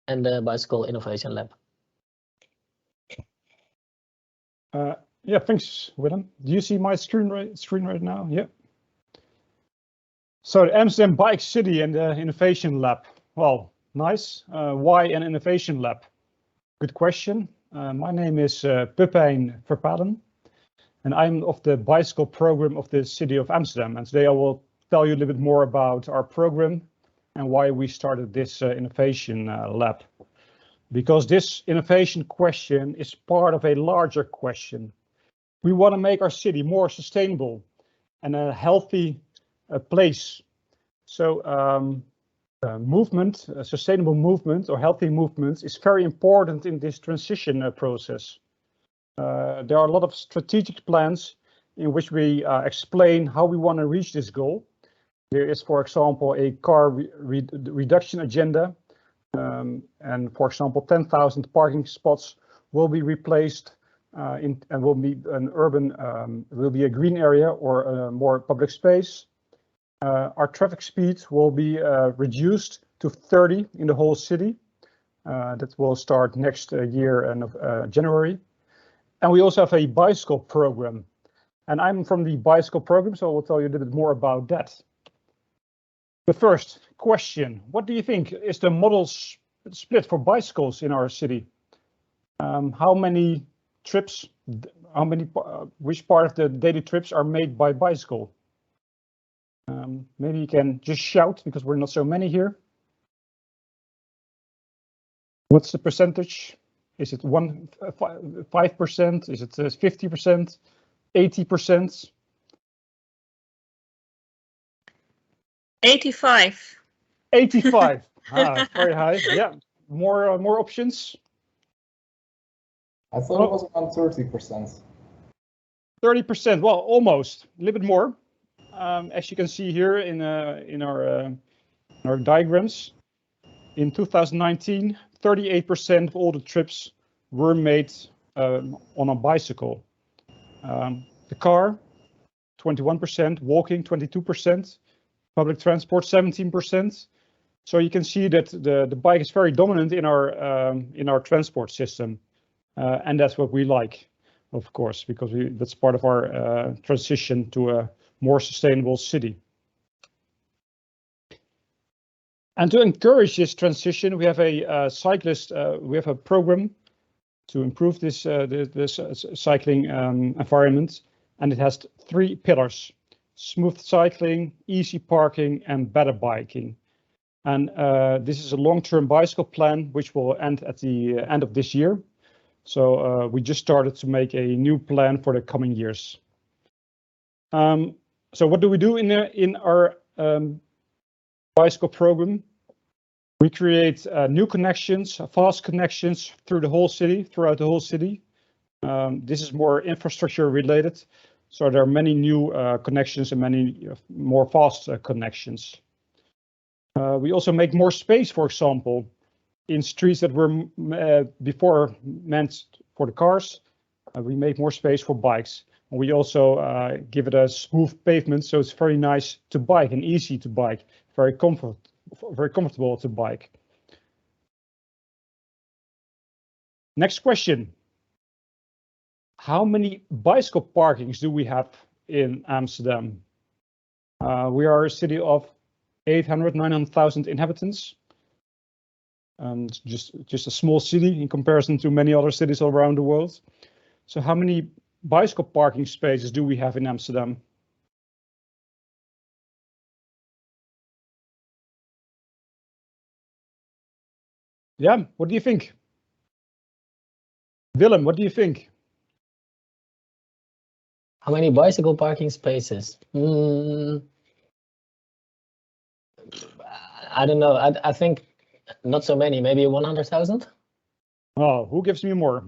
and the Bicycle Innovation Lab. Yeah, thanks, Willem. Do you see my screen right now? Yeah. So the Amsterdam Bike City and the Innovation Lab. Well, nice. Why an Innovation Lab? Good question. My name is Pepijn Verpalen, and I'm of the bicycle program of the city of Amsterdam. And today I will tell you a little bit more about our program and why we started this innovation lab. Because this innovation question is part of a larger question. We want to make our city more sustainable and a healthy place. So sustainable movement or healthy movements is very important in this transition process. There are a lot of strategic plans in which we explain how we want to reach this goal. There is, for example, a car reduction agenda. And for example, 10,000 parking spots will be replaced and will be an urban, will be a green area or more public space. Our traffic speed will be reduced to 30 in the whole city. That will start next year in January. And we also have a bicycle program. And I'm from the bicycle program, so I will tell you a little bit more about that. The first question, what do you think is the model split for bicycles in our city? How many trips, which part of the daily trips are made by bicycle? Maybe you can just shout because we're not so many here. What's the percentage? Is it 5%? Is it 50%? 80%? 85. 85. Very high. Yeah. More options. I thought it was around 30%. 30%. Well, almost. A little bit more. As you can see here in our diagrams, in 2019, 38% of all the trips were made on a bicycle. The car, 21%. Walking, 22%. Public transport, 17%. So you can see that the bike is very dominant in our transport system, and that's what we like, of course, because that's part of our transition to a more sustainable city. And to encourage this transition, we have a we have a program to improve this cycling environment, and it has 3 pillars. Smooth cycling, easy parking, and better biking. And this is a long-term bicycle plan, which will end at the end of this year. So we just started to make a new plan for the coming years. So what do we do in our bicycle program? We create new connections, fast connections throughout the whole city. This is more infrastructure related. So there are many new connections and many more fast connections. We also make more space, for example, in streets that were before meant for the cars. We make more space for bikes. And we also give it a smooth pavement, so it's very nice to bike and easy to bike, very comfortable to bike. Next question. How many bicycle parkings do we have in Amsterdam? We are a city of 900,000 inhabitants, and just a small city in comparison to many other cities around the world. So how many bicycle parking spaces do we have in Amsterdam? Yeah, what do you think? Willem, what do you think? How many bicycle parking spaces? I don't know. I think not so many, maybe 100,000. Oh, who gives me more?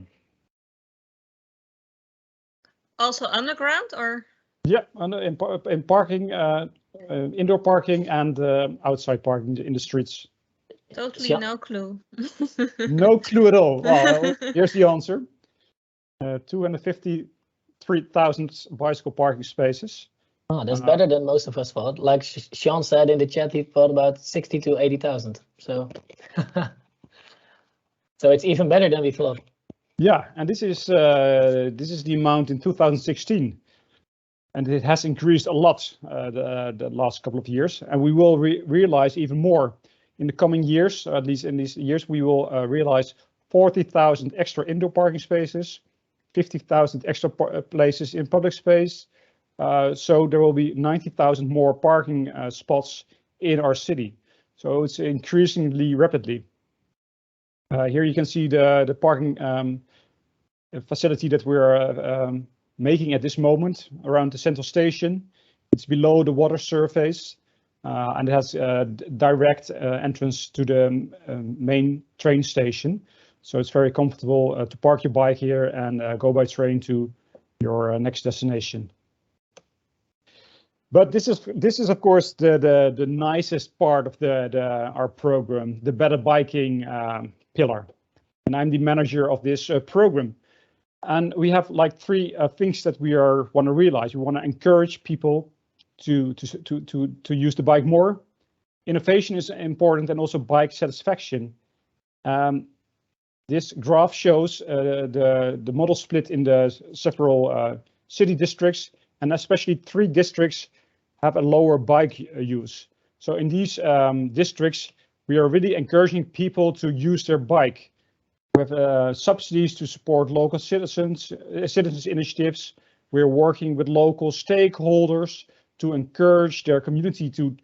Also underground or? Yeah, in parking, indoor parking and outside parking in the streets. Totally no clue. No clue at all. Well, here's the answer. 253,000 bicycle parking spaces. Oh, that's better than most of us thought. Like Sean said in the chat, he thought about 60 to 80,000. So So it's even better than we thought. Yeah, and this is the amount in 2016, and it has increased a lot the last couple of years, and we will realize even more in the coming years. At least in these years, we will realize 40,000 extra indoor parking spaces, 50,000 extra places in public space. So there will be 90,000 more parking spots in our city. So it's increasingly rapidly. Here you can see the parking facility that we're making at this moment around the central station. It's below the water surface, and it has a direct entrance to the main train station. So it's very comfortable to park your bike here and go by train to your next destination. But this is of course the nicest part of our program, the better biking pillar, and I'm the manager of this program. And we have like three things that we want to realize. We want to encourage people to use the bike more. Innovation is important, and also bike satisfaction. This graph shows the model split in the several city districts, and especially 3 districts have a lower bike use. So in these districts, we are really encouraging people to use their bike. We have subsidies to support local citizens initiatives. We're working with local stakeholders to encourage their community to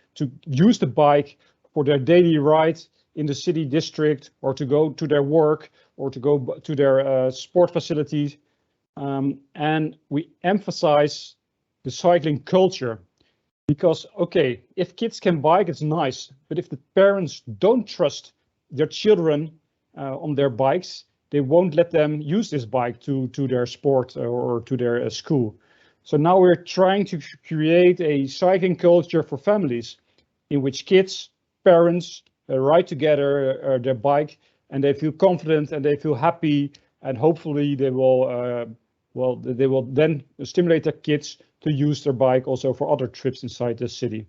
use the bike for their daily ride in the city district, or to go to their work, or to go to their sport facilities. And we emphasize the cycling culture, because, okay, if kids can bike, it's nice, but if the parents don't trust their children on their bikes, they won't let them use this bike to their sport or to their school. So now we're trying to create a cycling culture for families in which kids, parents ride together their bike, and they feel confident and they feel happy, and hopefully they will then stimulate their kids to use their bike also for other trips inside the city.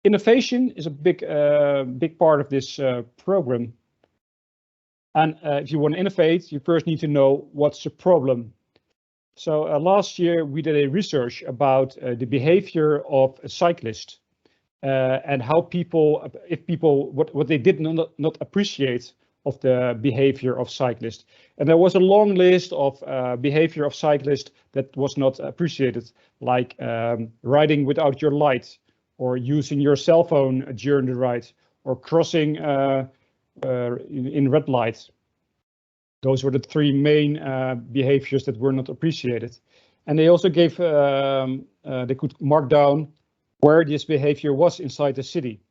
Innovation is a big part of this program. And if you want to innovate, you first need to know what's the problem. So last year we did a research about the behavior of a cyclist and how what they did not appreciate of the behavior of cyclists. And there was a long list of behavior of cyclists that was not appreciated, like riding without your light, or using your cell phone during the ride, or crossing in red light. Those were the 3 main behaviors that were not appreciated. And they also gave, they could mark down where this behavior was inside the city.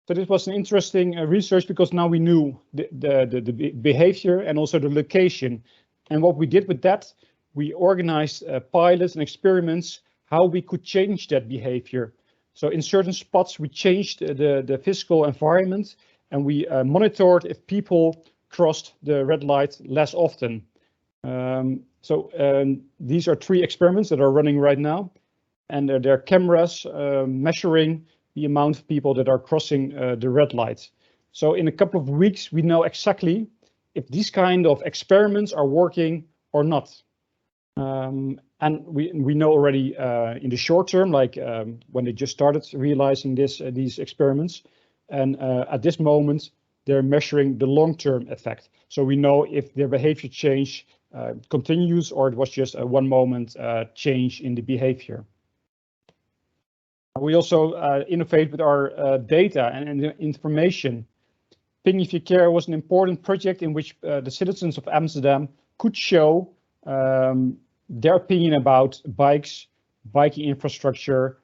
So this was an interesting research, because now we knew the behavior and also the location. And what we did with that, we organized pilots and experiments how we could change that behavior. So in certain spots, we changed the physical environment, and we monitored if people crossed the red light less often. These are 3 experiments that are running right now, and there are cameras measuring the amount of people that are crossing the red light. So in a couple of weeks, we know exactly if these kind of experiments are working or not. And we know already in the short term, like when they just started realizing these experiments, and at this moment they're measuring the long-term effect. So we know if their behavior change continues, or it was just a one-moment change in the behavior. We also innovate with our data and information. Ping If You Care was an important project in which the citizens of Amsterdam could show their opinion about bikes, biking infrastructure,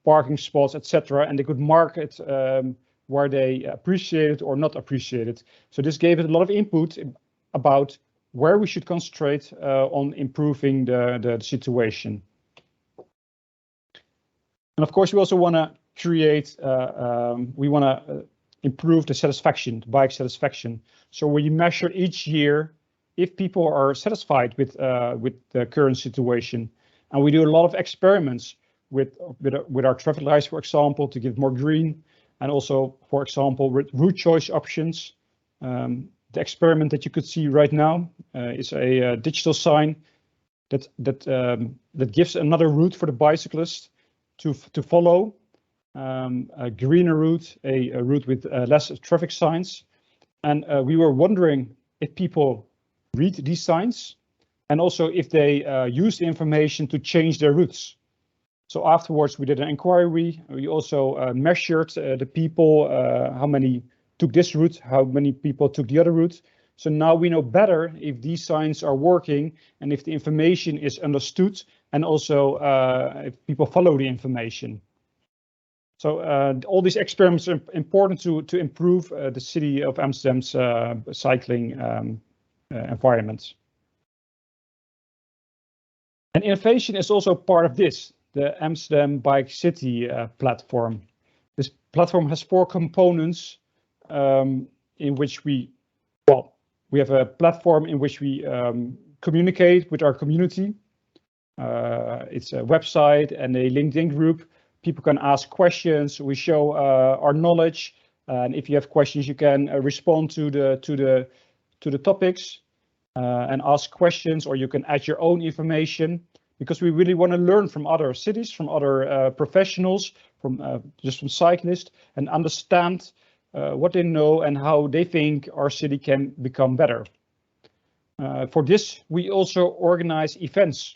parking spots, etc., and they could mark it where they appreciate it or not appreciate it. So this gave it a lot of input about where we should concentrate on improving the situation. And of course, we also want to create, improve the satisfaction, bike satisfaction. So we measure each year if people are satisfied with the current situation. And we do a lot of experiments with our traffic lights, for example, to give more green. and also, for example, with route choice options. The experiment that you could see right now is a digital sign that gives another route for the bicyclist to follow. A greener route, a route with less traffic signs. And we were wondering if people read these signs and also if they use the information to change their routes. So afterwards, we did an inquiry. We also measured the people, how many took this route, how many people took the other route. So now we know better if these signs are working and if the information is understood, and also if people follow the information. So all these experiments are important to improve the city of Amsterdam's cycling environment. And innovation is also part of this, the Amsterdam Bike City platform. This platform has 4 components in which we have a platform in which we communicate with our community. It's a website and a LinkedIn group. People can ask questions. We show our knowledge, and if you have questions, you can respond to the topics and ask questions, or you can add your own information, because we really want to learn from other cities, from other professionals, from cyclists, and understand what they know and how they think our city can become better. For this, we also organize events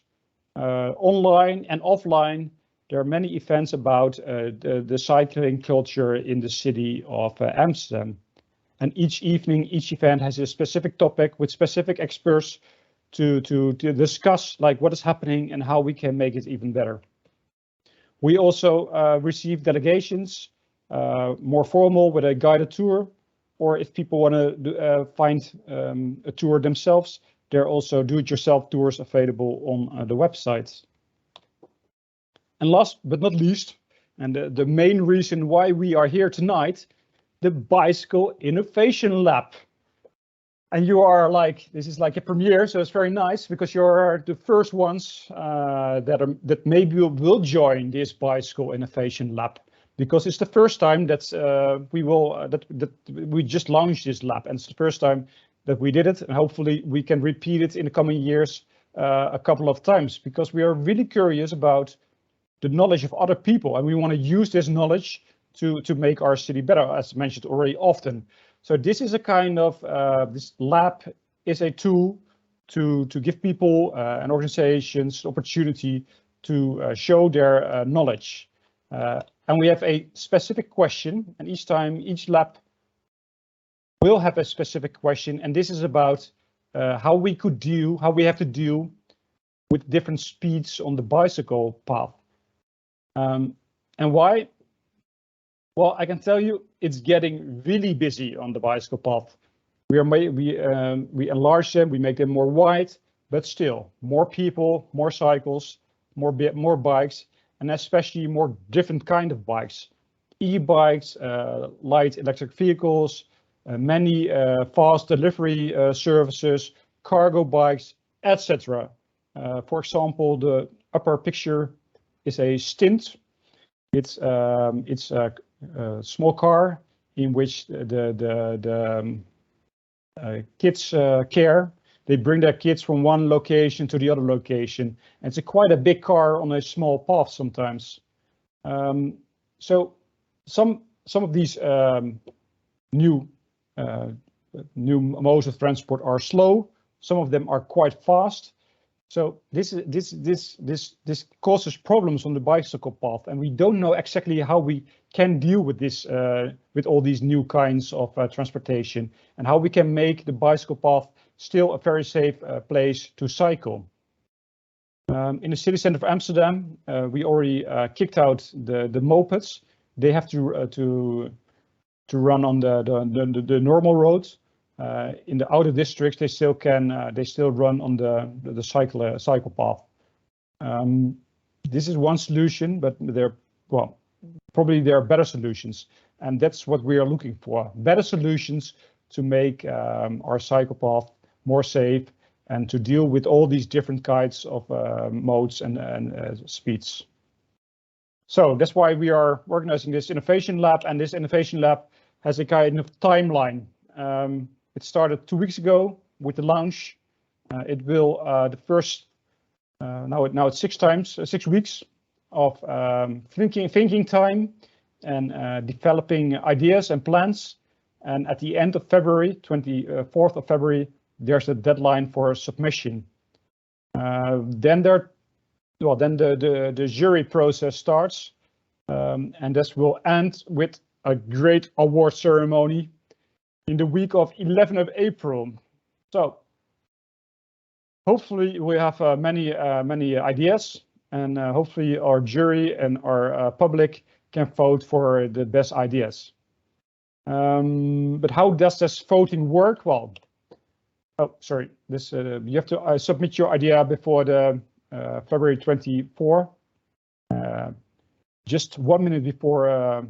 online and offline. There are many events about the cycling culture in the city of Amsterdam. And each evening, each event has a specific topic with specific experts to discuss like what is happening and how we can make it even better. We also receive delegations, more formal with a guided tour, or if people want to find a tour themselves, there are also do-it-yourself tours available on the website. And last but not least, and the main reason why we are here tonight, the Bicycle Innovation Lab. And you are like, this is like a premiere, so it's very nice because you're the first ones that maybe will join this Bicycle Innovation Lab, because it's the first time that we just launched this lab, and it's the first time that we did it, and hopefully we can repeat it in the coming years a couple of times, because we are really curious about the knowledge of other people, and we want to use this knowledge to make our city better, as mentioned already often. So this is a kind of, this lab is a tool to give people and organizations opportunity to show their knowledge. And we have a specific question, and each time, each lab will have a specific question, and this is about how we have to deal with different speeds on the bicycle path. And why? Well, I can tell you it's getting really busy on the bicycle path. We enlarge them, we make them more wide, but still more people, more cycles, more bikes, and especially more different kind of bikes. E-bikes, light electric vehicles, many fast delivery services, cargo bikes, etc. For example, the upper picture is a stint. It's a small car in which the kids care. They bring their kids from one location to the other location. And it's quite a big car on a small path sometimes. So some of these new modes of transport are slow. Some of them are quite fast. So this causes problems on the bicycle path, and we don't know exactly how we can deal with this, with all these new kinds of transportation, and how we can make the bicycle path still a very safe place to cycle. In the city center of Amsterdam, we already kicked out the mopeds. They have to run on the normal roads. In the outer districts, they still run on the cycle path. This is one solution, but probably there are better solutions, and that's what we are looking for: better solutions to make our cycle path more safe and to deal with all these different kinds of modes and speeds. So that's why we are organizing this Innovation Lab, and this Innovation Lab has a kind of timeline. It started 2 weeks ago with the launch. It will the first now it's 6 weeks of thinking time and developing ideas and plans. And at the end of February, 24th of February, there's a deadline for submission. Then the jury process starts, and this will end with a great award ceremony in the week of 11th of April. So hopefully we have many ideas, and hopefully our jury and our public can vote for the best ideas. But how does this voting work? Well, oh, sorry, this you have to submit your idea before the February 24, just 1 minute before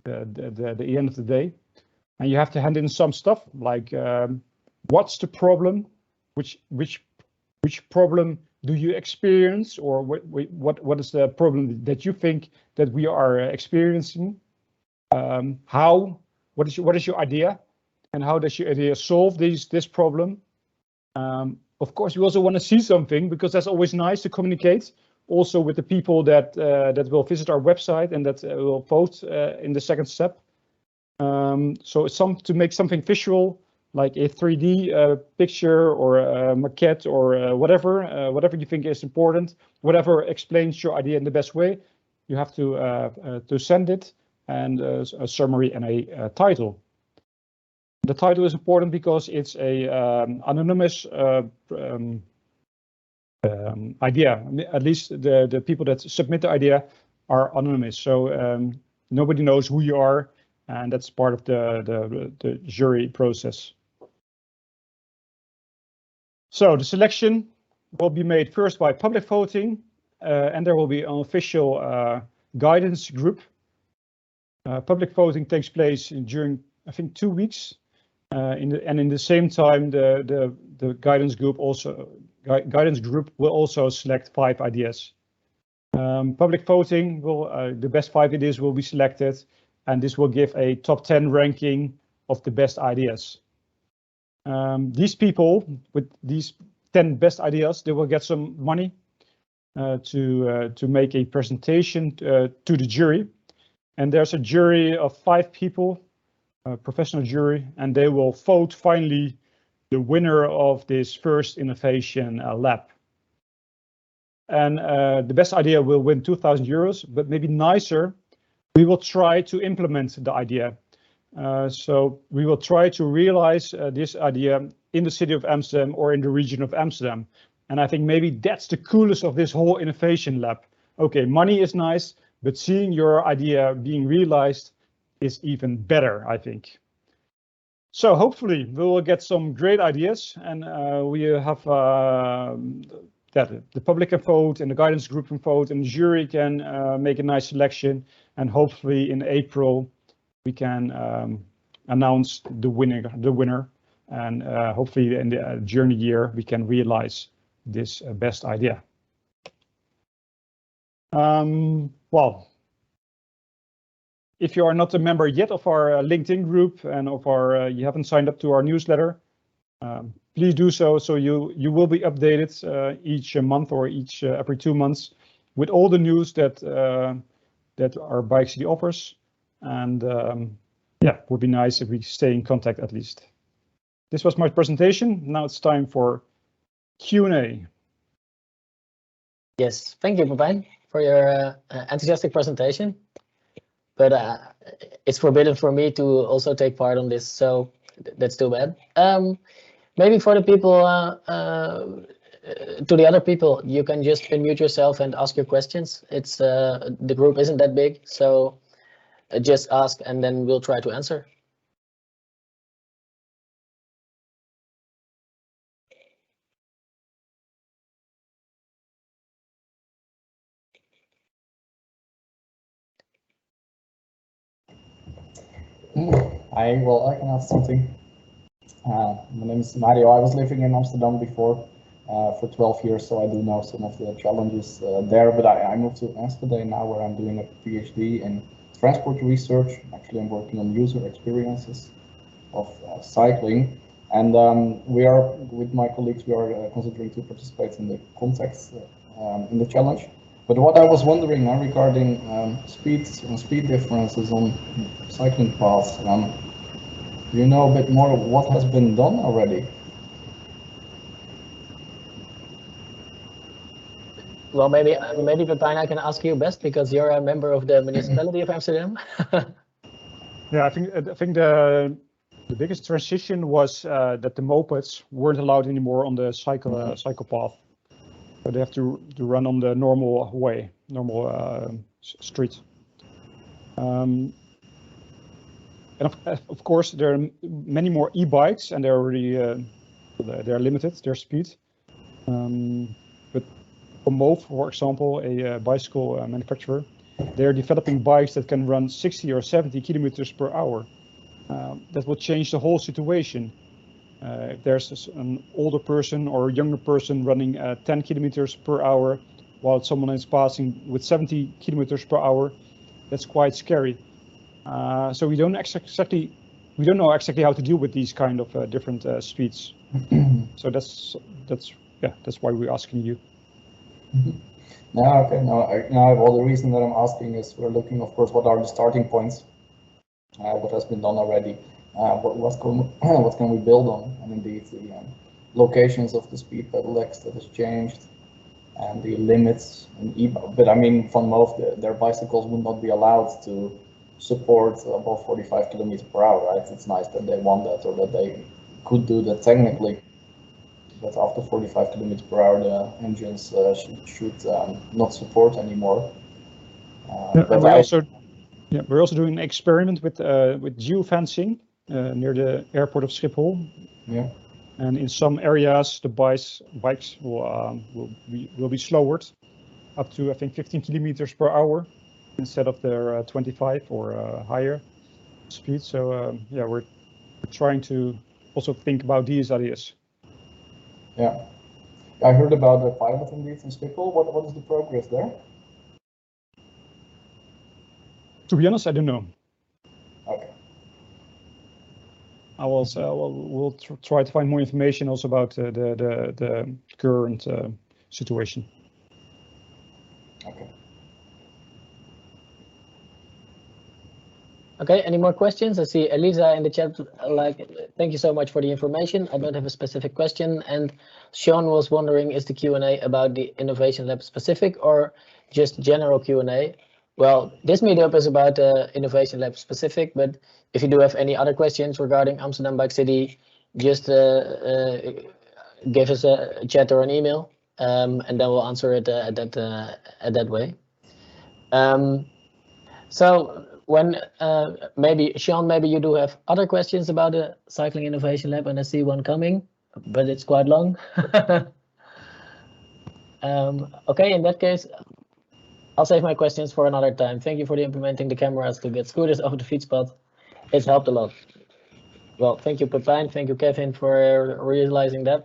the end of the day, and you have to hand in some stuff like what's the problem, which problem do you experience, or what is the problem that you think that we are experiencing? What is your idea, and how does your idea solve this problem? Of course, we also want to see something, because that's always nice to communicate also with the people that will visit our website and that will vote in the second step. So it's to make something visual, like a 3D picture or a maquette or whatever you think is important, whatever explains your idea in the best way. You have to send it, and a summary and a title. The title is important because it's a anonymous idea. At least the people that submit the idea are anonymous, so nobody knows who you are, and that's part of the jury process. So the selection will be made first by public voting, and there will be an official guidance group. Public voting takes place during, I think, 2 weeks. In the same time, the guidance group will also select 5 ideas. Public voting will the best 5 ideas will be selected, and this will give a top 10 ranking of the best ideas. These people with these 10 best ideas, they will get some money to make a presentation to the jury, and there's a jury of 5 people. Professional jury, and they will vote finally the winner of this first innovation lab. And the best idea will win €2,000, but maybe nicer, we will try to implement the idea. So we will try to realize this idea in the city of Amsterdam or in the region of Amsterdam. And I think maybe that's the coolest of this whole innovation lab. Okay, money is nice, but seeing your idea being realized is even better, I think. So hopefully we will get some great ideas, and we have that the public can vote, and the guidance group can vote, and the jury can make a nice selection, and hopefully in April we can announce the winner, and hopefully during the year we can realize this best idea. Well, if you are not a member yet of our LinkedIn group, and of our you haven't signed up to our newsletter, please do so. So you will be updated each month or every 2 months with all the news that our Bike City offers. And yeah, it would be nice if we stay in contact at least. This was my presentation. Now it's time for Q&A. Yes, thank you, Pepijn, for your enthusiastic presentation. But it's forbidden for me to also take part on this, so that's too bad. Maybe for the people, to the other people, you can just unmute yourself and ask your questions. It's the group isn't that big, so just ask and then we'll try to answer. Well, I can ask something. My name is Mario. I was living in Amsterdam before, for 12 years, so I do know some of the challenges there. But I moved to Amsterdam now, where I'm doing a PhD in transport research. Actually, I'm working on user experiences of cycling, and we are, with my colleagues, we are considering to participate in the context in the challenge. But what I was wondering regarding speeds and speed differences on cycling paths, do you know a bit more of what has been done already? Well, maybe Pepijn, I can ask you best because you're a member of the municipality of Amsterdam. Yeah, I think the biggest transition was that the mopeds weren't allowed anymore on the cycle path. So they have to run on the normal way, normal street. And of course, there are many more e-bikes, and they're already they're limited their speed. But for Move, for example, a bicycle manufacturer, they're developing bikes that can run 60 or 70 kilometers per hour. That will change the whole situation. If there's an older person or a younger person running at 10 kilometers per hour, while someone is passing with 70 kilometers per hour, that's quite scary. So we don't know exactly how to deal with these kind of different speeds. So that's why we're asking you. No, okay. Well, the reason that I'm asking is we're looking, of course, what are the starting points, what has been done already, what can we build on, and indeed the locations of the speed pedelecs that has changed, and the limits. But I mean, Van Moof, their bicycles would not be allowed to support above 45 kilometers per hour, right? It's nice that they want that, or that they could do that technically. But after 45 kilometers per hour, the engines should not support anymore. We're also doing an experiment with geofencing near the airport of Schiphol. Yeah. And in some areas, the bikes will be slowered up to, I think, 15 kilometers per hour instead of their 25 or higher speed. So yeah, we're trying to also think about these ideas. Yeah, I heard about the pilot indeed in Schiphol. What is the progress there? To be honest, I don't know. Okay. We'll try to find more information also about the current situation. Okay. Okay, any more questions? I see Elisa in the chat, thank you so much for the information. I don't have a specific question. And Sean was wondering, is the Q&A about the Innovationlab specific or just general Q&A? Well, this meetup is about Innovationlab specific, but if you do have any other questions regarding Amsterdam Bike City, just give us a chat or an email, and then we'll answer it at that way. So when maybe Sean, maybe you do have other questions about the Cycling Innovationlab, and I see one coming, but it's quite long. Okay, in that case, I'll save my questions for another time. Thank you for implementing the cameras to get scooters off the feed spot. It's helped a lot. Well, thank you, Pepijn. Thank you, Kevin, for realizing that.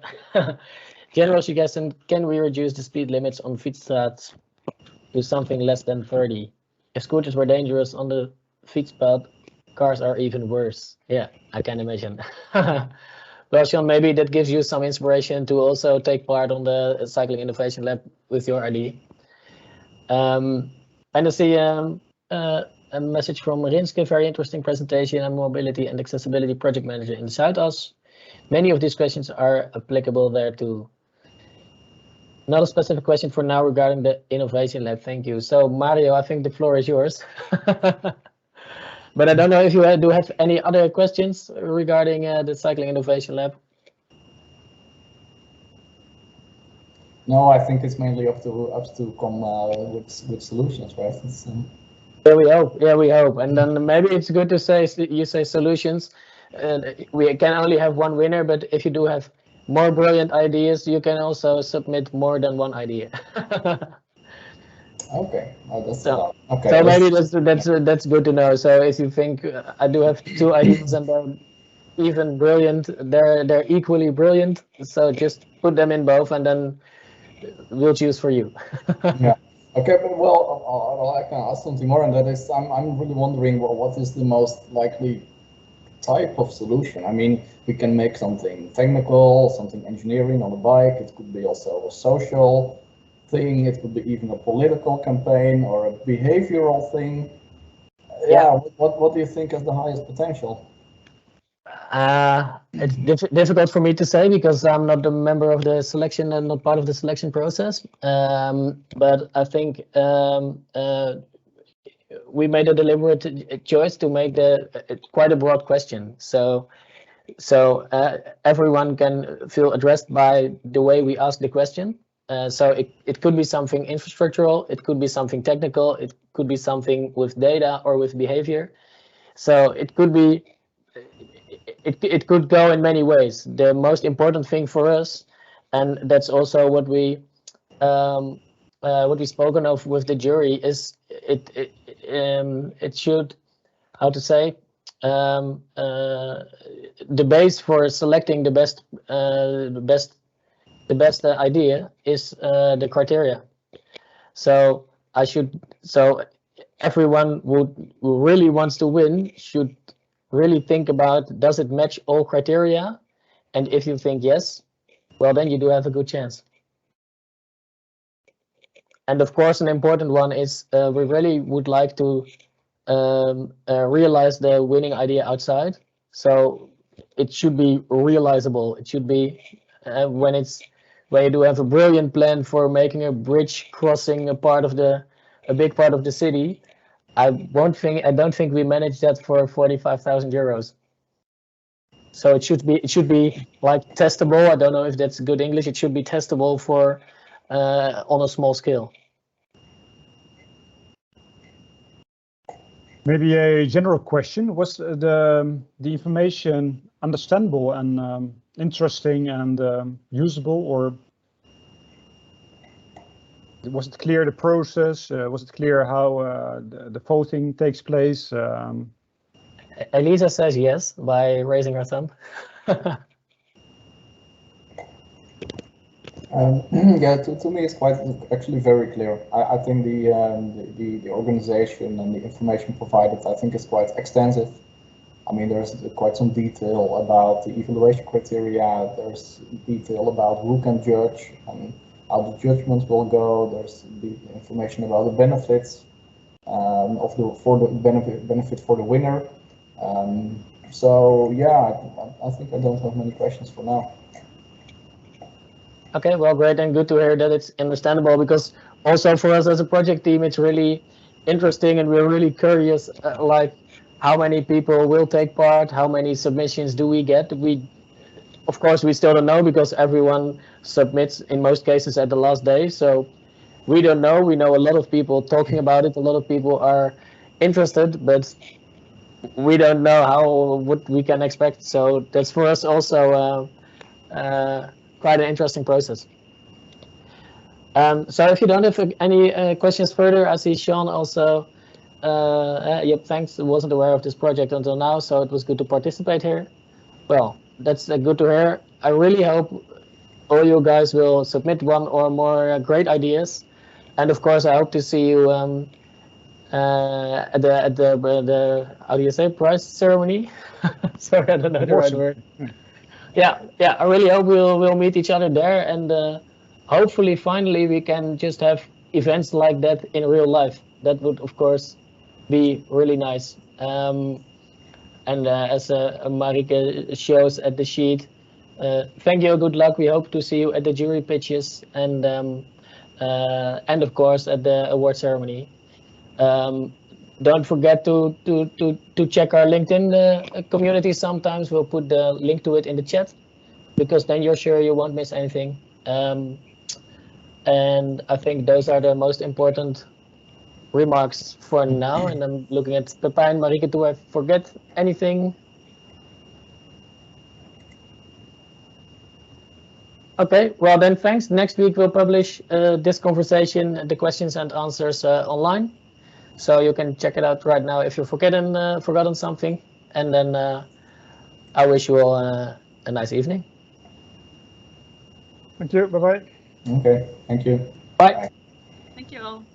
General suggestion: can we reduce the speed limits on fietsstraats to something less than 30? If scooters were dangerous on the feed spot, cars are even worse. Yeah, I can imagine. Well, Sean, maybe that gives you some inspiration to also take part on the Cycling Innovationlab with your idea. And I see a message from Rinske, very interesting presentation. I'm mobility and accessibility project manager in the Zuidas. Many of these questions are applicable there too. Not a specific question for now regarding the Innovationlab. Thank you. So Mario, I think the floor is yours. But I don't know if you do have any other questions regarding the Cycling Innovationlab. No, I think it's mainly up to us to come with solutions, right? Yeah, we hope. Yeah, we hope. And then maybe it's good to say solutions. We can only have one winner, but if you do have more brilliant ideas, you can also submit more than one idea. Okay, that's okay. So maybe that's good to know. So if you think I do have 2 ideas and then even brilliant. They're equally brilliant. So just put them in both, and then we'll choose for you. Yeah. Okay, but well, I can ask something more, and that is, I'm really wondering what is the most likely type of solution. I mean, we can make something technical, something engineering on the bike. It could be also a social thing. It could be even a political campaign or a behavioral thing. Yeah. What do you think has the highest potential? It's difficult for me to say because I'm not a member of the selection and not part of the selection process. But I think we made a deliberate choice to make quite a broad question. So everyone can feel addressed by the way we ask the question. So it could be something infrastructural, it could be something technical, it could be something with data or with behavior. So it could be, it could go in many ways. The most important thing for us, and that's also what we've spoken of with the jury, is it should, how to say, the base for selecting the best idea is the criteria. So everyone who really wants to win should really think about, does it match all criteria? And if you think yes, well, then you do have a good chance. And of course, an important one is we really would like to realize the winning idea outside. So it should be realizable. It should be when you do have a brilliant plan for making a bridge crossing a big part of the city. I don't think we managed that for 45,000 euros. So it should be like testable. I don't know if that's good English. It should be testable for on a small scale. Maybe a general question: was the information understandable and interesting and usable, or was it clear the process? Was it clear how the voting takes place? Elisa says yes by raising her thumb. Yeah, to me, it's actually very clear. I think the organization and the information provided, I think, is quite extensive. I mean, there's quite some detail about the evaluation criteria. There's detail about who can judge and how the judgments will go. There's the information about the benefits for the benefit for the winner. So yeah, I think I don't have many questions for now. Okay, well, great, and good to hear that it's understandable, because also for us as a project team, it's really interesting and we're really curious, like how many people will take part, how many submissions do we get? Of course, we still don't know because everyone submits in most cases at the last day. So we don't know. We know a lot of people talking about it. A lot of people are interested, but we don't know what we can expect. So that's for us also quite an interesting process. So if you don't have any questions further, I see Sean also. Yep, thanks. I wasn't aware of this project until now, so it was good to participate here. Well, that's good to hear. I really hope all you guys will submit one or more great ideas, and of course, I hope to see you at the how do you say, prize ceremony? Sorry, I don't know the right word. Yeah, I really hope we'll meet each other there, and hopefully, finally, we can just have events like that in real life. That would, of course, be really nice. And as Marike shows at the sheet, thank you, good luck. We hope to see you at the jury pitches and of course at the award ceremony. Don't forget to check our LinkedIn community. Sometimes we'll put the link to it in the chat, because then you're sure you won't miss anything. And I think those are the most important remarks for now. And I'm looking at Pepijn, Marike, do I forget anything? Okay, well then, thanks. Next week we'll publish this conversation, the questions and answers online. So you can check it out right now if you've forgotten something. And then I wish you all a nice evening. Thank you. Bye-bye. Okay, thank you. Bye. Thank you all.